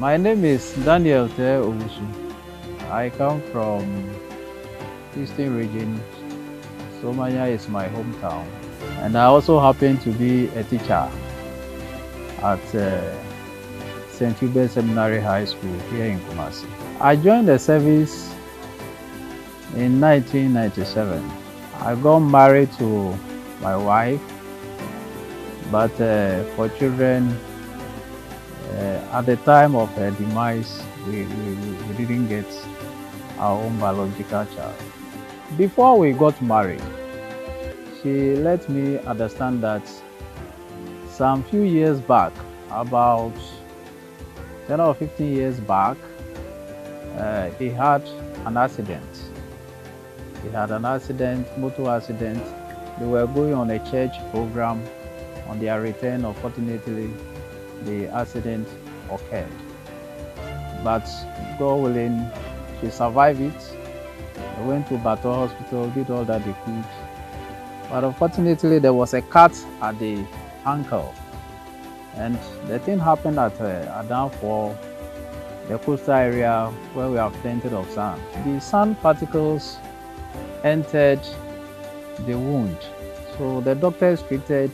My name is Daniel Teye. I come from Eastern region. Somanya is my hometown. And I also happen to be a teacher at St. Hubert Seminary High School here in Kumasi. I joined the service in 1997. I got married to my wife, but for children, at the time of her demise, we didn't get our own biological child. Before we got married, she let me understand that some few years back, about 10 or 15 years back, he had an accident. He had an accident, motor accident. They were going on a church program. On their return, unfortunately, the accident occurred. But God willing, she survived it. I went to Bato Hospital, did all that they could. But unfortunately, there was a cut at the ankle. And the thing happened at Adanfor, the coastal area where we have plenty of sand. The sand particles entered the wound. So the doctors treated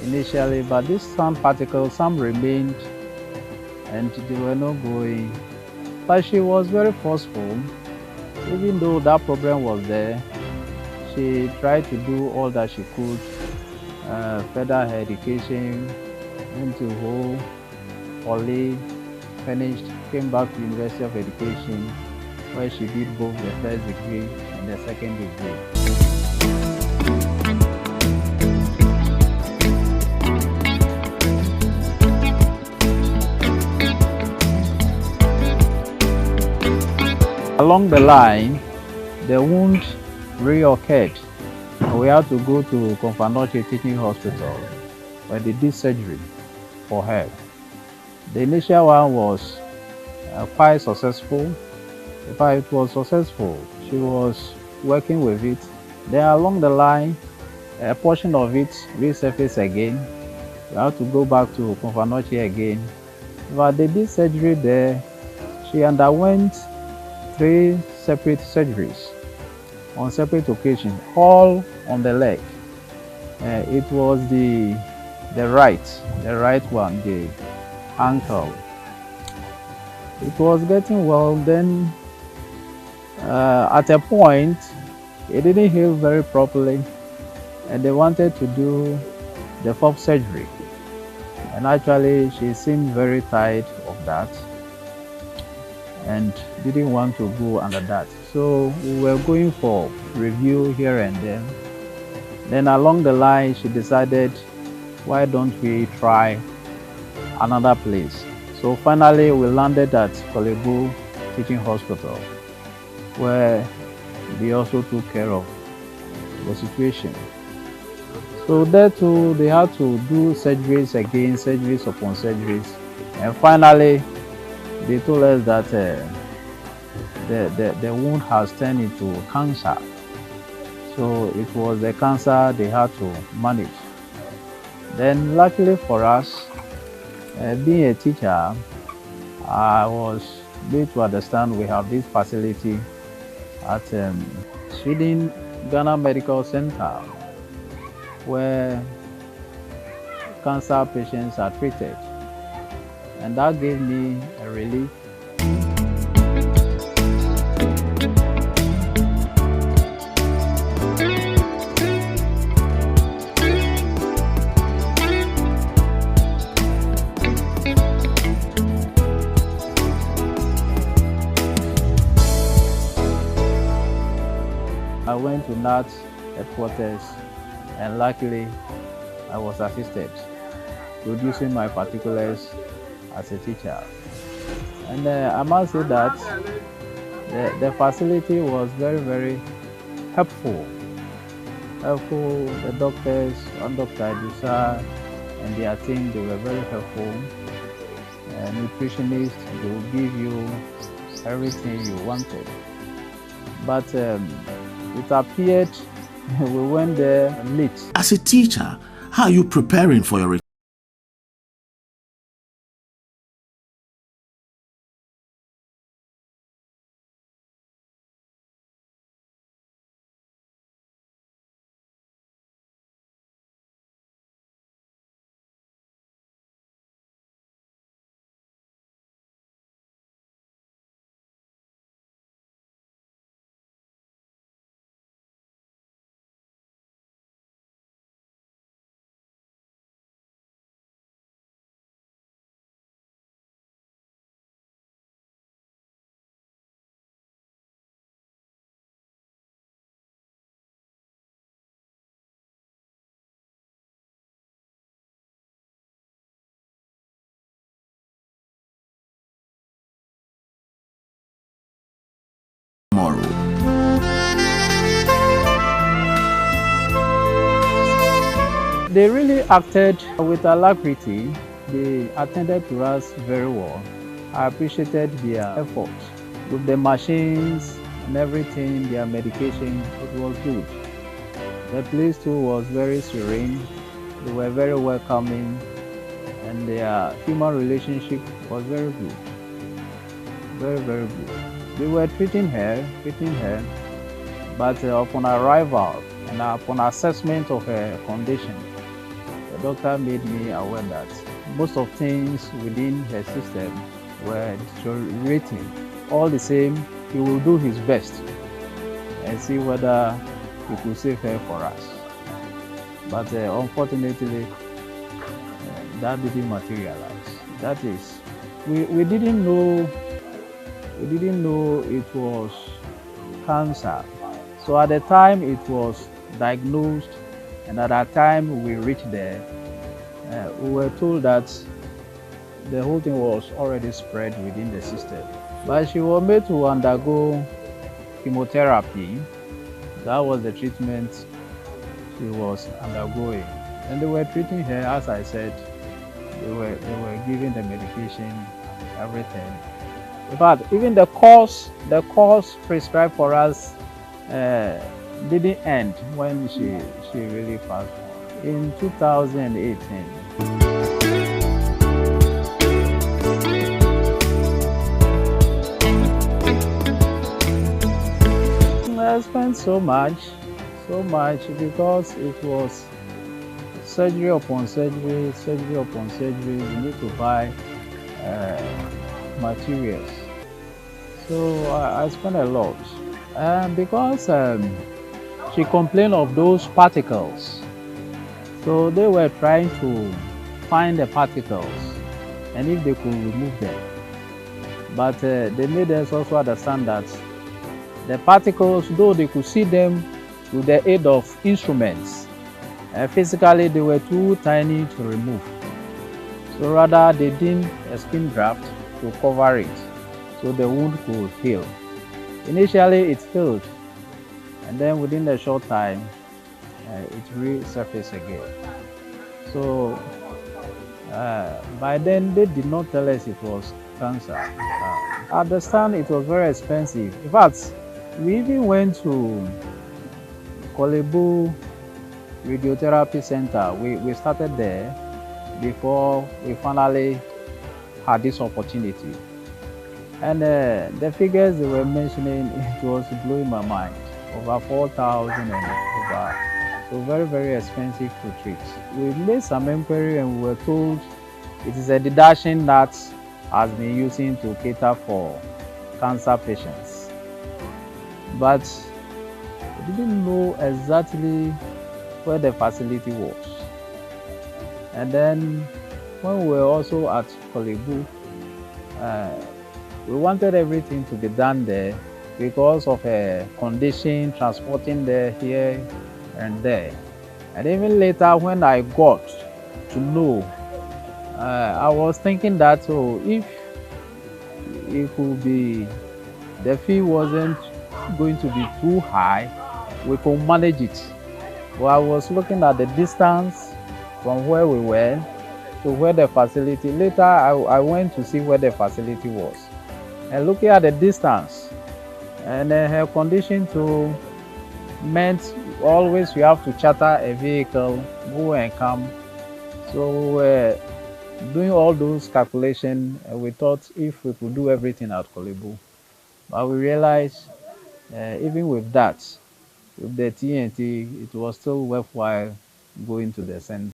initially, but these sand particles, some remained and they were not going. But she was very forceful. Even though that problem was there, she tried to do all that she could, further her education, went to Ho, Oli, finished, came back to University of Education, where she did both the first degree and the second degree. Along the line, the wound reoccurred. We had to go to Confanoche Teaching Hospital where they did surgery for her. The initial one was quite successful. In fact, it was successful. She was working with it. Then along the line, a portion of it resurfaced again. We had to go back to Confanoche again. But they did surgery there. She underwent 3 separate surgeries on separate occasions, all on the leg. It was the right one, the ankle. It was getting well. Then at a point, it didn't heal very properly, and they wanted to do the 4th surgery. And actually, she seemed very tired of that and didn't want to go under that. So we were going for review here and there. Then along the line, she decided, why don't we try another place? So finally, we landed at Kolebu Teaching Hospital, where they also took care of the situation. So there too, they had to do surgeries again, surgeries upon surgeries. And finally, they told us that the wound has turned into cancer. So it was the cancer they had to manage. Then luckily for us, being a teacher, I was made to understand we have this facility at Sweden Ghana Medical Center where cancer patients are treated. And that gave me a relief. I went to Gnat headquarters, and luckily I was assisted producing my particulars as a teacher. And I must say that the facility was very, very helpful. The doctors, Dr. Adusa and their team, they were very helpful. Nutritionists, they will give you everything you wanted. But it appeared we went there late. As a teacher, how are you preparing for your They really acted with alacrity. They attended to us very well. I appreciated their effort. With the machines and everything, their medication, it was good. The place too was very serene. They were very welcoming, and their human relationship was very good, very very good. They were treating her, but upon arrival and upon assessment of her condition, the doctor made me aware that most of things within her system were deteriorating. All the same, he will do his best and see whether he could save her for us. But unfortunately, that didn't materialize. That is, we didn't know it was cancer. So at the time it was diagnosed, and at that time we reached there, we were told that the whole thing was already spread within the system. But she was made to undergo chemotherapy. That was the treatment she was undergoing. And they were treating her, as I said, they were giving the medication, everything. In fact, even the course prescribed for us didn't end when she really passed on in 2018. I spent so much because it was surgery upon surgery, surgery upon surgery. You need to buy materials. So I spent a lot. Because she complained of those particles. So they were trying to find the particles and if they could remove them. But they made us also understand that the particles, though they could see them with the aid of instruments, physically they were too tiny to remove. So rather they did a skin graft to cover it so the wound could heal. Initially it healed, and then within a short time it resurfaced again. So by then they did not tell us it was cancer. I understand it was very expensive. In fact, we even went to Kolebu Radiotherapy Center. We started there before we finally had this opportunity. And the figures they were mentioning, it was blowing my mind. Over 4,000 and over. So very, very expensive to treat. We made some inquiry and we were told it is a deduction that has been using to cater for cancer patients. But we didn't know exactly where the facility was. And then when we were also at Kolebu, we wanted everything to be done there because of a condition, transporting there, here and there. And even later when I got to know, I was thinking that if it could be, the fee wasn't going to be too high, we could manage it. Well, I was looking at the distance from where we were to where the facility. Later, I went to see where the facility was. And looking at the distance, and her condition too meant always you have to charter a vehicle, go and come. So we were doing all those calculations, and we thought if we could do everything at Kolebu. But we realized even with that, with the TNT, it was still worthwhile going to the center.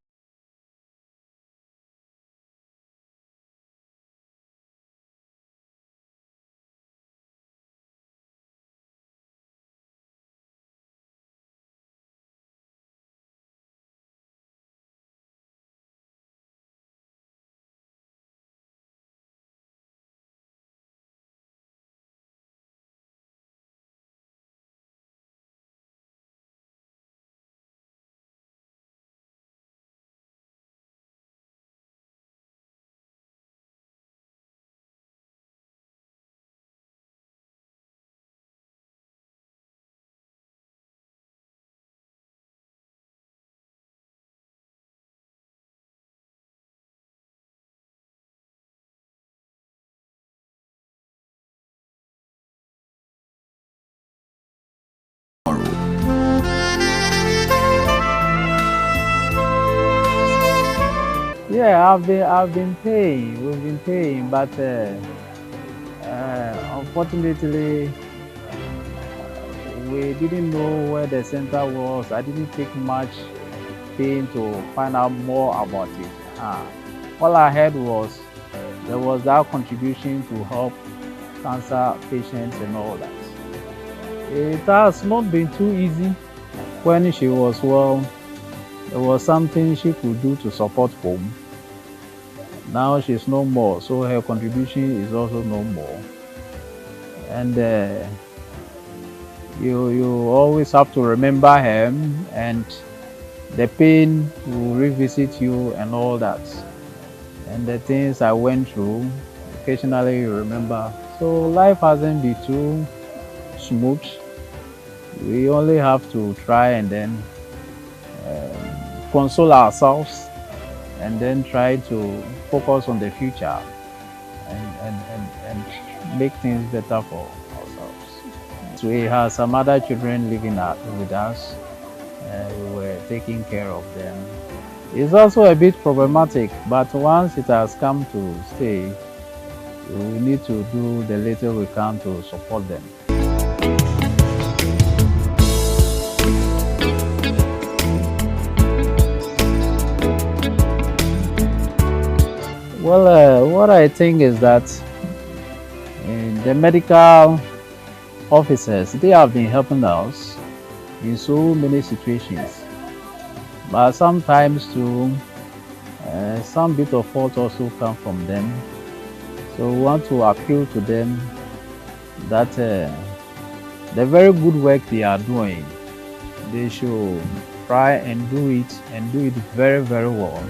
Yeah, I've been paying. We've been paying, but unfortunately, we didn't know where the center was. I didn't take much pain to find out more about it. All I heard was there was that contribution to help cancer patients and all that. It has not been too easy. When she was well, there was something she could do to support home. Now she's no more, so her contribution is also no more. And you always have to remember him, and the pain will revisit you and all that. And the things I went through, occasionally you remember. So life hasn't been too smooth. We only have to try and then console ourselves and then try to focus on the future and make things better for ourselves. So we have some other children living with us. We were taking care of them. It's also a bit problematic, but once it has come to stay, we need to do the little we can to support them. Well, what I think is that the medical officers, they have been helping us in so many situations, but sometimes too, some bit of fault also come from them. So we want to appeal to them that the very good work they are doing, they should try and do it very, very well.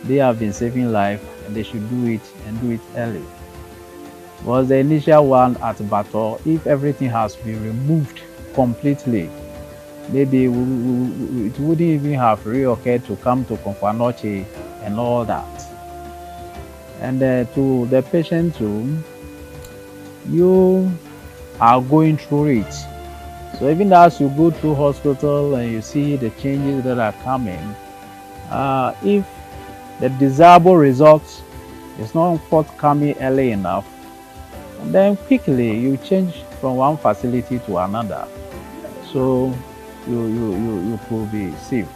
They have been saving life and they should do it and do it early. Was the initial one at Bato, if everything has been removed completely, maybe it wouldn't even have reoccurred to come to Confanoche and all that. And to the patient too, you are going through it. So even as you go through hospital and you see the changes that are coming, if the desirable results is not forthcoming early enough, and then quickly you change from one facility to another. So you could be saved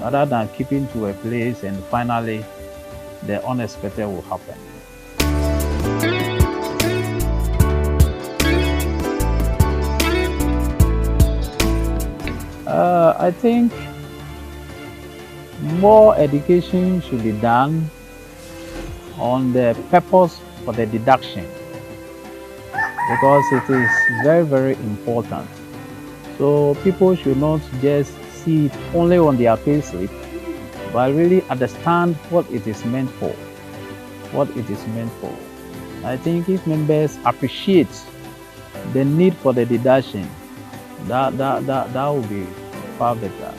rather than keeping to a place and finally the unexpected will happen. I think more education should be done on the purpose for the deduction because it is very, very important. So people should not just see it only on their payslip, but really understand what it is meant for. What it is meant for. I think if members appreciate the need for the deduction, that will be far better.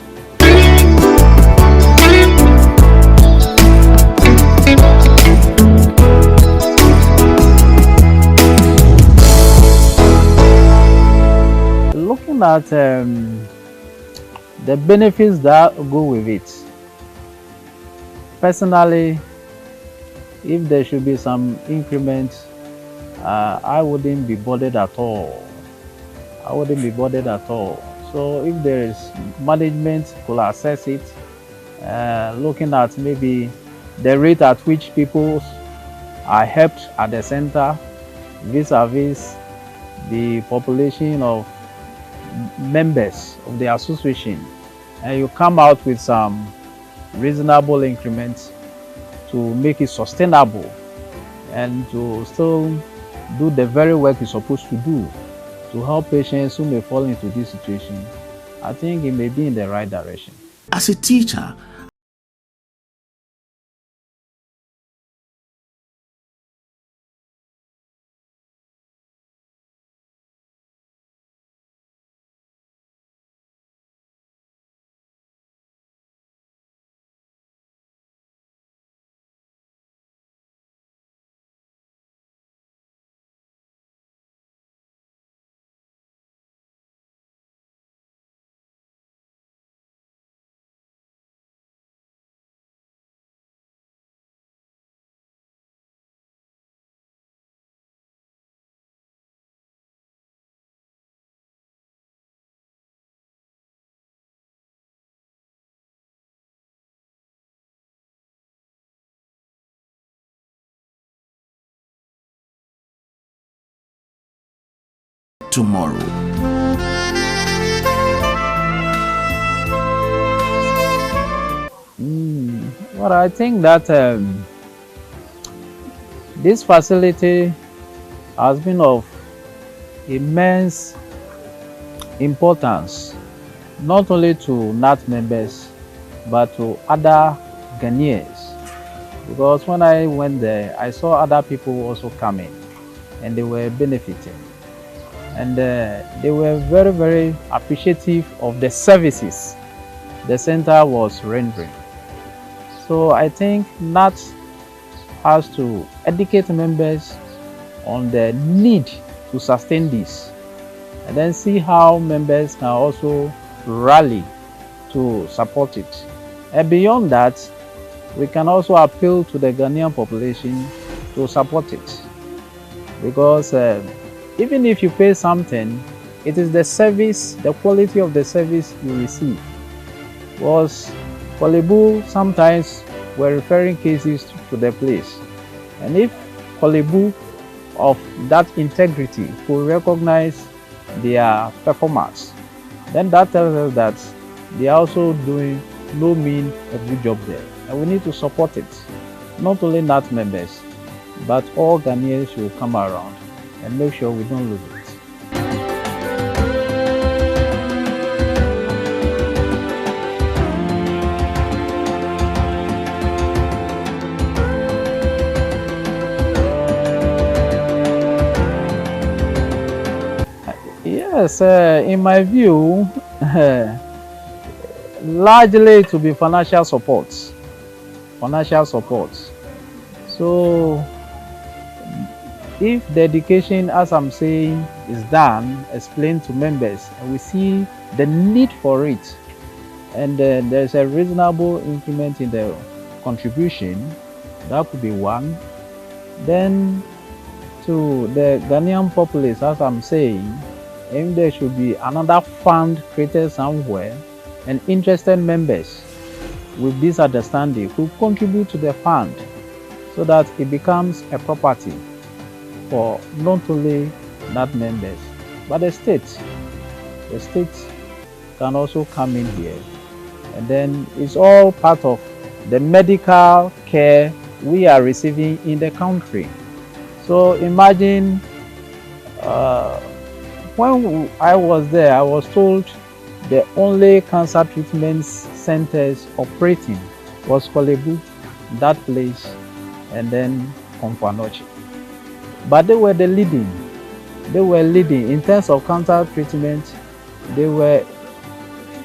Looking at the benefits that go with it, personally, if there should be some increment, I wouldn't be bothered at all. I wouldn't be bothered at all. So if there is management could assess it, looking at maybe the rate at which people are helped at the center vis-a-vis the population of members of the association, and you come out with some reasonable increments to make it sustainable and to still do the very work you're supposed to do to help patients who may fall into this situation, I think it may be in the right direction. As a teacher, tomorrow. Well, I think that this facility has been of immense importance, not only to Gnat members, but to other Ghanaians. Because when I went there, I saw other people also coming and they were benefiting. And they were very, very appreciative of the services the center was rendering. So I think Gnat has to educate members on the need to sustain this, and then see how members can also rally to support it. And beyond that, we can also appeal to the Ghanaian population to support it, because even if you pay something, it is the service, the quality of the service you receive. Because Kolebu sometimes were referring cases to the place, and if Kolebu of that integrity could recognize their performance, then that tells us that they are also doing no mean a good job there, and we need to support it. Not only Gnat members, but all Ghanaians should come around and make sure we don't lose it. Yes, in my view, largely to be financial support. Financial support. So, if the education, as I'm saying, is done, explained to members, and we see the need for it, and there's a reasonable increment in the contribution, that could be one. Then, to the Ghanaian populace, as I'm saying, and there should be another fund created somewhere, and interested members with this understanding who contribute to the fund, so that it becomes a property for not only Gnat members, but the state. The state can also come in here, and then it's all part of the medical care we are receiving in the country. So imagine when I was there, I was told the only cancer treatment centers operating was Kolebu, that place, and then Komfanochi. But they were the leading. They were leading in terms of cancer treatment. They were.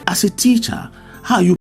As a teacher, how are you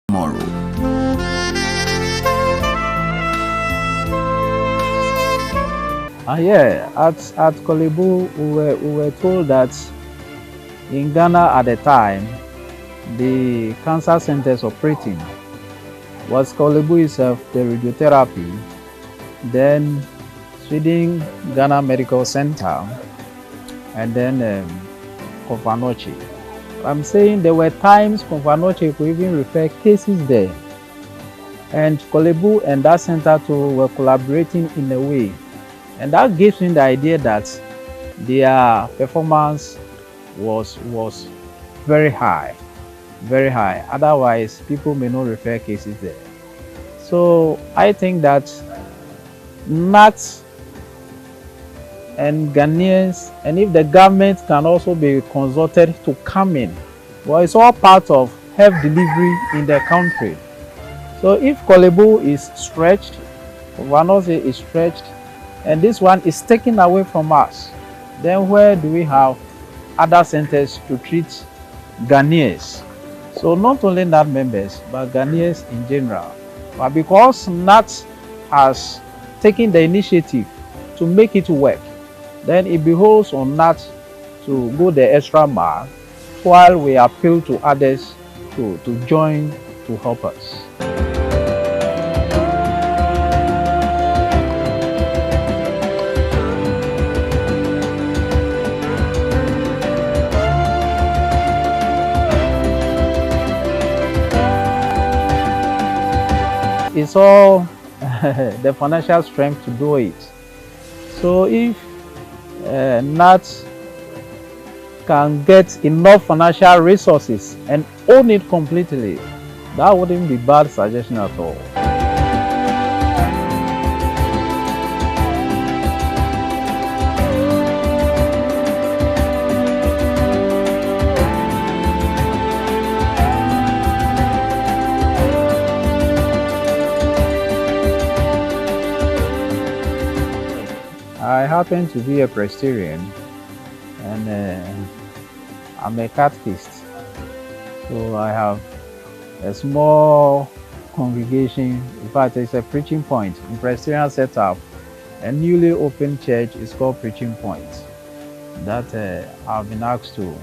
tomorrow? Yeah, at Kolebu, we were told that in Ghana at the time, the cancer centers operating was Kolebu itself, the radiotherapy, then Sweden Ghana Medical Center, and then Komfanochi. I'm saying there were times Komfanochi could even refer cases there, and Kolebu and that center too were collaborating in a way, and that gives me the idea that their performance was very high, very high. Otherwise, people may not refer cases there. So I think that Gnat and Ghanaians, and if the government can also be consulted to come in, well, it's all part of health delivery in the country. So if Kolebu is stretched, Vanose is stretched, and this one is taken away from us, then where do we have other centers to treat Ghanaians? So not only Gnat members, but Ghanaians in general. But because Gnat has taken the initiative to make it work, then it behoves on Gnat to go the extra mile while we appeal to others to join to help us. It's all the financial strength to do it. So if Gnat can get enough financial resources and own it completely, that wouldn't be bad suggestion at all. I happen to be a Presbyterian, and I'm a catechist. So I have a small congregation. In fact, it's a preaching point in Presbyterian setup. A newly opened church is called Preaching Point that I've been asked to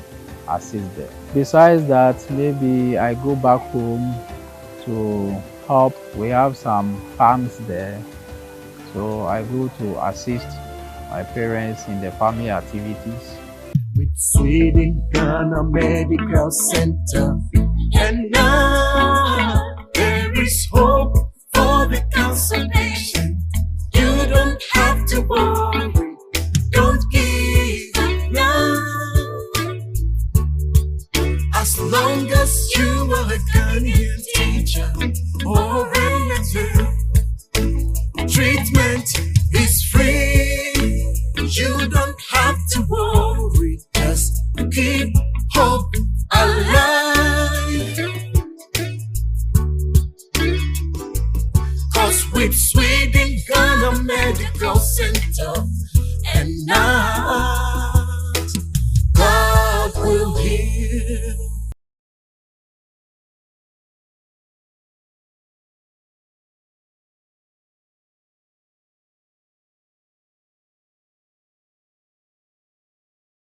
assist there. Besides that, maybe I go back home to help. We have some farms there, so I go to assist my parents in the family activities. With Sweden Ghana Medical Center, and now there is hope for the cancer patient. You don't have to worry, don't give up now. As long as you are a Ghanaian teacher or relative, treatment is free. You don't have to worry, just keep hope alive. 'Cause with Sweden Ghana Medical Center, and now